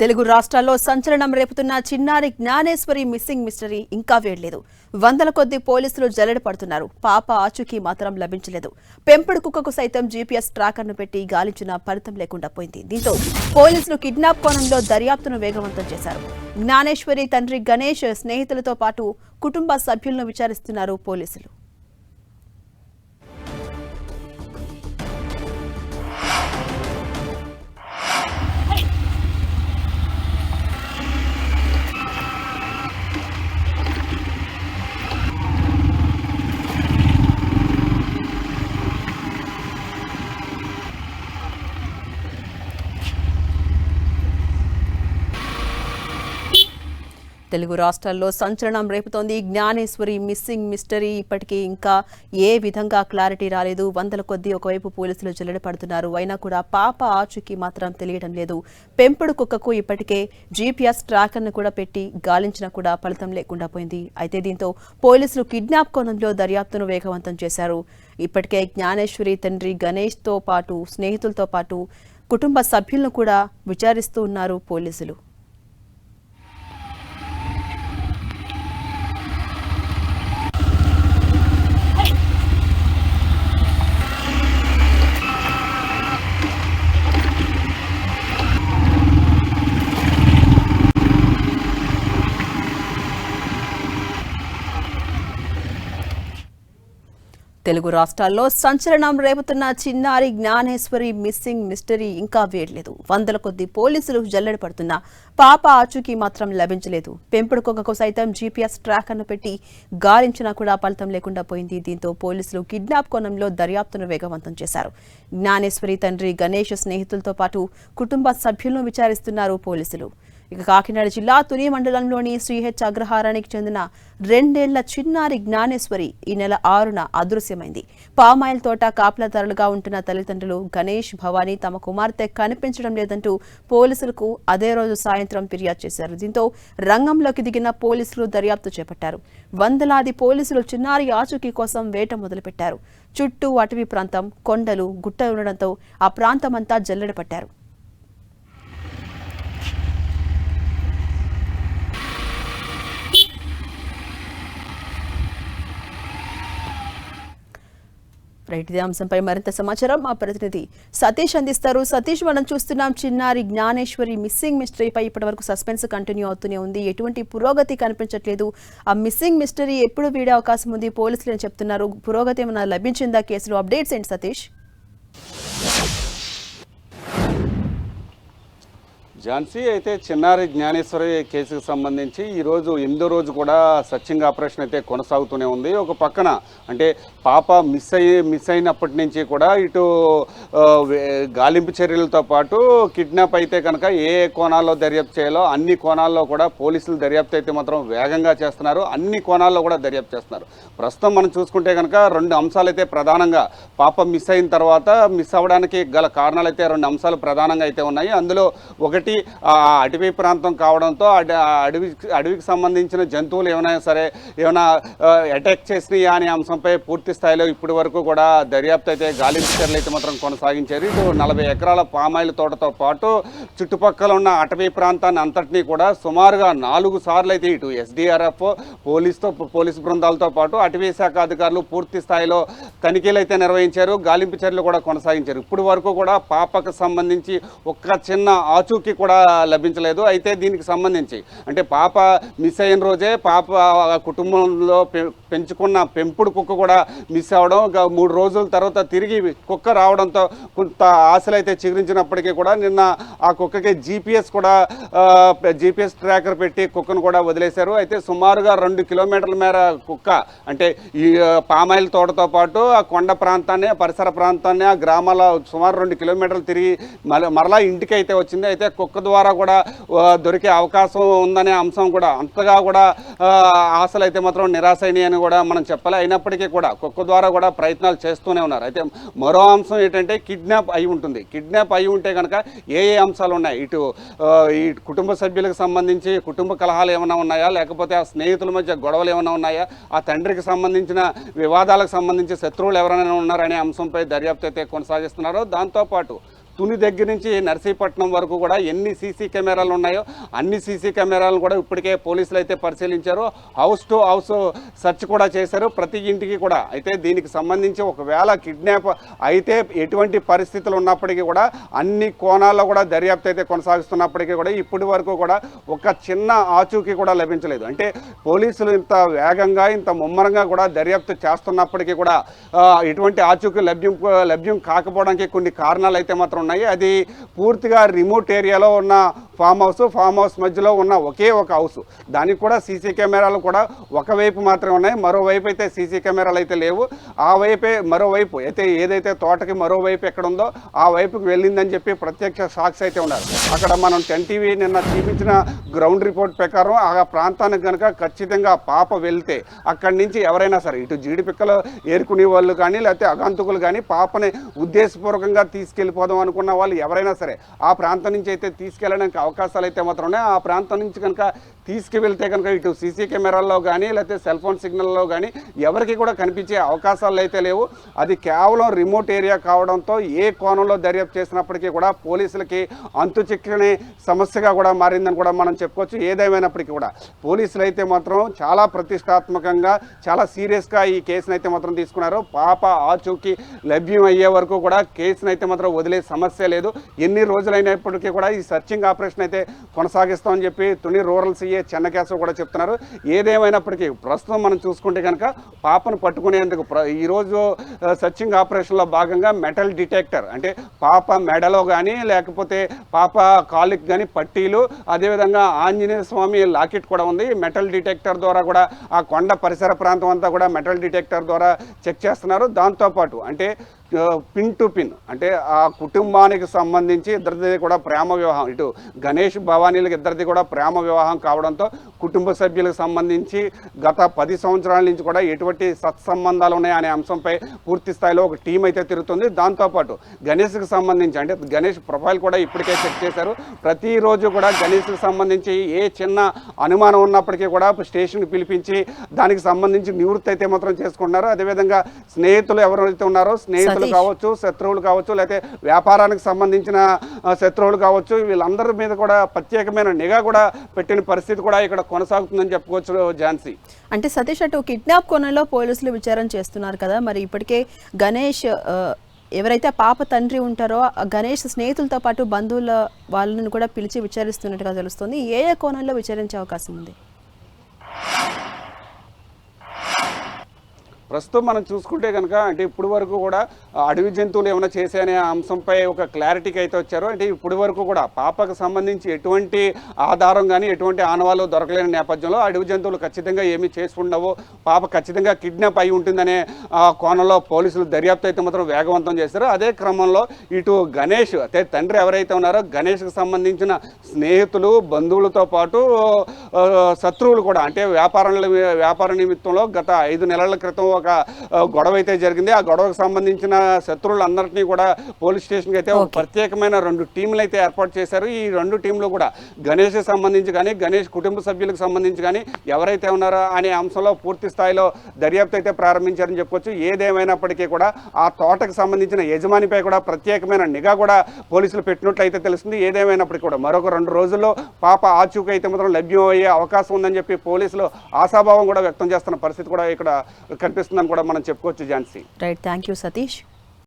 తెలుగు రాష్ట్రాల్లో సంచలనం రేపుతున్న చిన్నారి జ్ఞానేశ్వరి మిస్సింగ్ మిస్టరీ ఇంకా వేడలేదు. వందల కొద్ది పోలీసులు జల్లెడ పడుతున్నారు. పాప ఆచూకీ మాత్రం లభించలేదు. పెంపుడు కుక్కకు సైతం జీపీఎస్ ట్రాకర్ను పెట్టి గాలించిన ఫలితం లేకుండా పోయింది. దీంతో పోలీసులు కిడ్నాప్ కోణంలో దర్యాప్తును వేగవంతం చేశారు. జ్ఞానేశ్వరి తండ్రి గణేష్ స్నేహితులతో పాటు కుటుంబ సభ్యులను విచారిస్తున్నారు పోలీసులు. తెలుగు రాష్ట్రాల్లో సంచలనం రేపుతోంది జ్ఞానేశ్వరి మిస్సింగ్ మిస్టరీ. ఇప్పటికీ ఇంకా ఏ విధంగా క్లారిటీ రాలేదు. వందల కొద్ది ఒకవైపు పోలీసులు జల్లెడ పడుతున్నారు. అయినా కూడా పాప ఆచూకీ మాత్రం తెలియడం లేదు. పెంపుడు కుక్కకు ఇప్పటికే జీపీఎస్ ట్రాకర్ను కూడా పెట్టి గాలించినా కూడా ఫలితం లేకుండా పోయింది. అయితే దీంతో పోలీసులు కిడ్నాప్ కోణంలో దర్యాప్తును వేగవంతం చేశారు. ఇప్పటికే జ్ఞానేశ్వరి తండ్రి గణేష్తో పాటు స్నేహితులతో పాటు కుటుంబ సభ్యులను కూడా విచారిస్తూ ఉన్నారు పోలీసులు. తెలుగు రాష్ట్రాల్లో సంచలనం రేపుతున్న చిన్నారి జ్ఞానేశ్వరి మిస్సింగ్ మిస్టరీ ఇంకా వేడలేదు. వందల కొద్ది పోలీసులు జల్లెడ పడుతున్నా పాప ఆచూకీ మాత్రం లభించలేదు. పెంపుడు కుక్కకు సైతం జీపీఎస్ ట్రాకర్ను పెట్టి గాలించినా కూడా ఫలితం లేకుండా పోయింది. దీంతో పోలీసులు కిడ్నాప్ కోణంలో దర్యాప్తును వేగవంతం చేశారు. జ్ఞానేశ్వరి తండ్రి గణేష్ స్నేహితులతో పాటు కుటుంబ సభ్యులను విచారిస్తున్నారు పోలీసులు. ఇక కాకినాడ జిల్లా తుని మండలంలోని శ్రీహెచ్ అగ్రహారానికి చెందిన 2 ఏళ్ల చిన్నారి జ్ఞానేశ్వరి ఈ నెల 6న అదృశ్యమైంది. పామాయిల్ తోట కాపలాదారులుగా ఉంటున్న తల్లిదండ్రులు గణేష్, భవానీ తమ కుమార్తె కనిపించడం లేదంటూ పోలీసులకు అదే రోజు సాయంత్రం ఫిర్యాదు చేశారు. దీంతో రంగంలోకి దిగిన పోలీసులు దర్యాప్తు చేపట్టారు. వందలాది పోలీసులు చిన్నారి ఆచూకీ కోసం వేట మొదలుపెట్టారు. చుట్టూ అటవీ ప్రాంతం, కొండలు, గుట్ట ఉండడంతో ఆ ప్రాంతమంతా జల్లెడ పట్టారు. ఇదే అంశంపై మరింత సమాచారం మా ప్రతినిధి సతీష్ అందిస్తారు. సతీష్, మనం చూస్తున్నాం చిన్నారి జ్ఞానేశ్వరి మిస్సింగ్ మిస్టరీపై ఇప్పటివరకు సస్పెన్స్ కంటిన్యూ అవుతూనే ఉంది. ఎటువంటి పురోగతి కనిపించట్లేదు. ఆ మిస్సింగ్ మిస్టరీ ఎప్పుడు వీడే అవకాశం ఉంది పోలీసులు చెప్తున్నారు. పురోగతి ఏమైనా లభించిందా? కేసులో అప్డేట్స్ ఏంటి సతీష్? ఝాన్సీ, అయితే చిన్నారి జ్ఞానేశ్వరి కేసుకు సంబంధించి ఈరోజు 8వ రోజు కూడా సర్చింగ్ ఆపరేషన్ అయితే కొనసాగుతూనే ఉంది. ఒక పక్కన అంటే పాప మిస్ అయినప్పటి నుంచి కూడా ఇటు గాలింపు చర్యలతో పాటు కిడ్నాప్ అయితే కనుక ఏ కోణాల్లో దర్యాప్తు చేయాలో అన్ని కోణాల్లో కూడా పోలీసులు దర్యాప్తు అయితే మాత్రం వేగంగా చేస్తున్నారు. అన్ని కోణాల్లో కూడా దర్యాప్తు చేస్తున్నారు. ప్రస్తుతం మనం చూసుకుంటే కనుక 2 అంశాలు అయితే ప్రధానంగా పాప మిస్ అయిన తర్వాత మిస్ అవ్వడానికి గల కారణాలు అయితే 2 అంశాలు ప్రధానంగా అయితే ఉన్నాయి. అందులో ఒకటి అటవీ ప్రాంతం కావడంతో అడవికి సంబంధించిన జంతువులు ఏమైనా అటాక్ చేసినాయా అనే అంశంపై పూర్తి స్థాయిలో ఇప్పటి వరకు కూడా దర్యాప్తు అయితే గాలింపు చర్యలు అయితే మాత్రం కొనసాగించారు. ఇటు 40 ఎకరాల పామాయిల్ తోటతో పాటు చుట్టుపక్కల ఉన్న అటవీ ప్రాంతాన్ని అంతటినీ కూడా సుమారుగా 4 సార్లు అయితే ఇటు ఎస్డీఆర్ఎఫ్ పోలీసు బృందాలతో పాటు అటవీ శాఖ అధికారులు పూర్తి స్థాయిలో తనిఖీలు అయితే నిర్వహించారు. గాలింపు చర్యలు కూడా కొనసాగించారు. ఇప్పటి వరకు కూడా పాపకు సంబంధించి ఒక్క చిన్న ఆచూకీ కూడా లభించలేదు. అయితే దీనికి సంబంధించి అంటే పాప మిస్ అయిన రోజే పాప కుటుంబంలో పెంచుకున్న పెంపుడు కుక్క కూడా మిస్ అవ్వడం, 3 రోజుల తర్వాత తిరిగి కుక్క రావడంతో కొంత ఆశలు అయితే చిగురించినప్పటికీ కూడా నిన్న ఆ కుక్కకి జీపీఎస్ ట్రాకర్ పెట్టి కుక్కను కూడా వదిలేశారు. అయితే సుమారుగా 2 కిలోమీటర్ల మేర కుక్క అంటే ఈ పామాయిల్ తోటతో పాటు ఆ కొండ ప్రాంతాన్ని, పరిసర ప్రాంతాన్ని, ఆ గ్రామాల సుమారు 2 కిలోమీటర్లు తిరిగి మరలా ఇంటికి అయితే వచ్చింది. అయితే కుక్క ద్వారా కూడా దొరికే అవకాశం ఉందనే అంశం కూడా అంతగా కూడా ఆశలు అయితే మాత్రం నిరాశ అయినాయని కూడా మనం చెప్పాలి. అయినప్పటికీ కూడా కుక్క ద్వారా కూడా ప్రయత్నాలు చేస్తూనే ఉన్నారు. అయితే మరో అంశం ఏంటంటే కిడ్నాప్ అయి ఉంటుంది. కిడ్నాప్ అయి ఉంటే కనుక ఏ అంశాలు ఉన్నాయి, ఈ కుటుంబ సభ్యులకు సంబంధించి కుటుంబ కలహాలు ఏమైనా ఉన్నాయా, లేకపోతే ఆ స్నేహితుల మధ్య గొడవలు ఏమైనా ఉన్నాయా, ఆ తండ్రికి సంబంధించిన వివాదాలకు సంబంధించి శత్రువులు ఎవరైనా ఉన్నారనే అంశంపై దర్యాప్తు అయితే కొనసాగిస్తున్నారు. దాంతోపాటు తుని దగ్గర నుంచి నర్సీపట్నం వరకు కూడా ఎన్ని సీసీ కెమెరాలు ఉన్నాయో అన్ని సీసీ కెమెరాలను కూడా ఇప్పటికే పోలీసులు అయితే పరిశీలించారు. హౌస్ టు హౌస్ సెర్చ్ కూడా చేశారు, ప్రతి ఇంటికి కూడా. అయితే దీనికి సంబంధించి ఒకవేళ కిడ్నాప్ అయితే ఎటువంటి పరిస్థితులు ఉన్నప్పటికీ కూడా అన్ని కోణాల్లో కూడా దర్యాప్తు అయితే కొనసాగిస్తున్నప్పటికీ కూడా ఇప్పటి వరకు కూడా ఒక చిన్న ఆచూకీ కూడా లభించలేదు. అంటే పోలీసులు ఇంత వేగంగా ఇంత ముమ్మరంగా కూడా దర్యాప్తు చేస్తున్నప్పటికీ కూడా ఎటువంటి ఆచూకీ లభ్యం కాకపోవడానికి కొన్ని కారణాలు అయితే మాత్రం ఉన్నాయి. అది పూర్తిగా రిమోట్ ఏరియాలో ఉన్న ఫామ్ హౌస్ మధ్యలో ఉన్న ఒకే ఒక హౌస్, దానికి కూడా సీసీ కెమెరాలు కూడా ఒకవైపు మాత్రమే ఉన్నాయి, మరోవైపు అయితే సీసీ కెమెరాలు అయితే లేవు. ఆ వైపే మరోవైపు అయితే ఏదైతే తోటకి మరోవైపు ఎక్కడ ఉందో ఆ వైపుకి వెళ్ళిందని చెప్పి ప్రత్యక్ష సాక్షి అయితే ఉన్నారు. అక్కడ మనం 10 టీవీ నిన్న చూపించిన గ్రౌండ్ రిపోర్ట్ ప్రకారం ఆ ప్రాంతానికి కనుక ఖచ్చితంగా పాప వెళ్తే అక్కడి నుంచి ఎవరైనా సరే ఇటు జీడిపిక్కలు ఏరుకునే వాళ్ళు కానీ లేకపోతే అగంతకులు కానీ పాపని ఉద్దేశపూర్వకంగా తీసుకెళ్ళిపోదాం అనుకున్న వాళ్ళు ఎవరైనా సరే ఆ ప్రాంతం నుంచి అయితే తీసుకెళ్ళడానికి అవకాశాలు అయితే మాత్రం ఉన్నాయి. ఆ ప్రాంతం నుంచి కనుక తీసుకువెళ్తే కనుక ఇటు సీసీ కెమెరాల్లో కానీ లేకపోతే సెల్ ఫోన్ సిగ్నల్లో కానీ ఎవరికి కూడా కనిపించే అవకాశాలు అయితే లేవు. అది కేవలం రిమోట్ ఏరియా కావడంతో ఏ కోణంలో దర్యాప్తు చేసినప్పటికీ కూడా పోలీసులకి అంతు చిక్కని సమస్యగా కూడా మారిందని కూడా మనం చెప్పుకోవచ్చు. ఏదేమైనప్పటికీ కూడా పోలీసులు అయితే మాత్రం చాలా ప్రతిష్టాత్మకంగా చాలా సీరియస్గా ఈ కేసును అయితే మాత్రం తీసుకున్నారు. పాప ఆచూకీ లభ్యం అయ్యే వరకు కూడా కేసును అయితే మాత్రం వదిలే సమస్య లేదు. ఎన్ని రోజులైనప్పటికీ కూడా ఈ సర్చింగ్ ఆపరేషన్ అయితే కొనసాగిస్తామని చెప్పి తుని రూరల్ సీఏ చెన్నకేశవ్ కూడా చెప్తున్నారు. ఏదేమైనప్పటికీ ప్రస్తుతం మనం చూసుకుంటే కనుక పాపను పట్టుకునేందుకు ఈరోజు సర్చింగ్ ఆపరేషన్లో భాగంగా మెటల్ డిటెక్టర్ అంటే పాప మెడలో కానీ లేకపోతే పాప కాళ్ళకి కానీ పట్టీలు, అదేవిధంగా ఆంజనేయ స్వామి లాకెట్ కూడా ఉంది. మెటల్ డిటెక్టర్ ద్వారా కూడా ఆ కొండ పరిసర ప్రాంతం అంతా కూడా మెటల్ డిటెక్టర్ ద్వారా చెక్ చేస్తున్నారు. దాంతోపాటు అంటే పిన్ టు పిన్ అంటే ఆ కుటుంబానికి సంబంధించి ఇద్దరిది కూడా ప్రేమ వివాహం, ఇటు గణేష్ భవానీలకు ఇద్దరిది కూడా ప్రేమ వివాహం కావడంతో కుటుంబ సభ్యులకు సంబంధించి గత 10 సంవత్సరాల నుంచి కూడా ఎటువంటి సత్సంబంధాలు ఉన్నాయనే అంశంపై పూర్తి స్థాయిలో ఒక టీం అయితే తిరుగుతుంది. దాంతోపాటు గణేష్కి సంబంధించి అంటే గణేష్ ప్రొఫైల్ కూడా ఇప్పటికే చెక్ చేశారు. ప్రతిరోజు కూడా గణేష్కి సంబంధించి ఏ చిన్న అనుమానం ఉన్నప్పటికీ కూడా స్టేషన్కి పిలిపించి దానికి సంబంధించి నివృత్తి అయితే మాత్రం చేసుకుంటున్నారు. అదేవిధంగా స్నేహితులు ఎవరైతే ఉన్నారో స్నేహితులు కావచ్చు, శత్రువులు కావచ్చు, లేకపోతే వ్యాపారానికి సంబంధించిన శత్రువులు కావచ్చు, వీళ్ళందరి మీద కూడా ప్రత్యేకమైన నిఘా కూడా పెట్టిన పరిస్థితి కూడా ఇక్కడ కొనసాగుతుందని చెప్పుకోవచ్చు. ఝాన్సీ, అంటే సతీష్ అటు కిడ్నాప్ కోణంలో పోలీసులు విచారణ చేస్తున్నారు కదా, మరి ఇప్పటికే గణేష్ ఎవరైతే పాప తండ్రి ఉంటారో గణేష్ స్నేహితులతో పాటు బంధువుల వాళ్ళని కూడా పిలిచి విచారిస్తున్నట్టుగా తెలుస్తుంది. ఏ కోణంలో విచారించే అవకాశం ఉంది? ప్రస్తుతం మనం చూసుకుంటే కనుక అంటే ఇప్పుడు వరకు కూడా అడవి జంతువులు ఏమైనా చేశాయనే అంశంపై ఒక క్లారిటీకి అయితే వచ్చారు. అంటే ఇప్పుడు వరకు కూడా పాపకు సంబంధించి ఎటువంటి ఆధారం కానీ ఎటువంటి ఆనవాళ్ళు దొరకలేని నేపథ్యంలో అడవి జంతువులు ఖచ్చితంగా ఏమీ చేసి ఉండవు, పాప ఖచ్చితంగా కిడ్నాప్ అయి ఉంటుందనే కోణంలో పోలీసులు దర్యాప్తు అయితే మాత్రం వేగవంతం చేశారు. అదే క్రమంలో ఇటు గణేష్ అంటే తండ్రి ఎవరైతే ఉన్నారో గణేష్కి సంబంధించిన స్నేహితులు బంధువులతో పాటు శత్రువులు కూడా అంటే వ్యాపార నిమిత్తంలో గత 5 నెలల క్రితం ఒక గొడవ అయితే జరిగింది. ఆ గొడవకు సంబంధించిన శత్రువులందరినీ కూడా పోలీస్ స్టేషన్కి అయితే ఒక ప్రత్యేకమైన 2 టీంలు అయితే ఏర్పాటు చేశారు. ఈ 2 టీంలు కూడా గణేష్కి సంబంధించి కానీ గణేష్ కుటుంబ సభ్యులకు సంబంధించి కానీ ఎవరైతే ఉన్నారో అనే అంశంలో పూర్తి స్థాయిలో దర్యాప్తు అయితే ప్రారంభించారని చెప్పుకోవచ్చు. ఏదేమైనప్పటికీ కూడా ఆ తోటకు సంబంధించిన యజమానిపై కూడా ప్రత్యేకమైన నిఘా కూడా పోలీసులు పెట్టినట్లయితే తెలుస్తుంది. ఏదేమైనప్పటికీ కూడా మరొక 2 రోజుల్లో పాప ఆచూకీ అయితే మాత్రం లభ్యం అయ్యే అవకాశం ఉందని చెప్పి పోలీసులు ఆశాభావం కూడా వ్యక్తం చేస్తున్న పరిస్థితి కూడా ఇక్కడ కనిపిస్తుందని కూడా మనం చెప్పుకోవచ్చు. Jhansi, right, thank you Satish.